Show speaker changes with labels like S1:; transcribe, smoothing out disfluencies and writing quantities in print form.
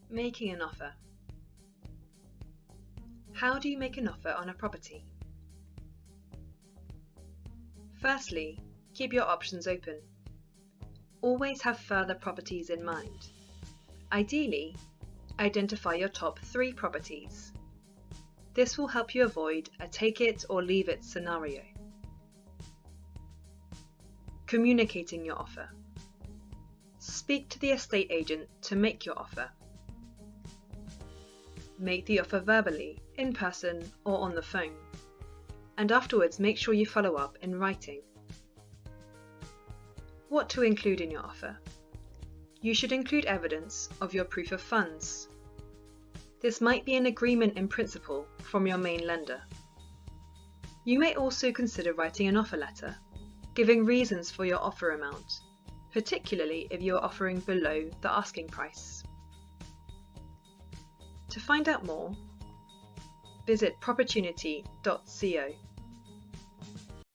S1: Making an offer. How do you make an offer on a property? Firstly, keep your options open. Always have further properties in mind. Ideally, identify your top 3 properties. This will help you avoid a take it or leave it scenario. Communicating your offer. Speak to the estate agent to make your offer. Make the offer verbally, in person, or on the phone, and afterwards make sure you follow up in writing. What to include in your offer? You should include evidence of your proof of funds. This might be an agreement in principle from your main lender. You may also consider writing an offer letter, giving reasons for your offer amount, particularly if you are offering below the asking price. To find out more, visit proportunity.co.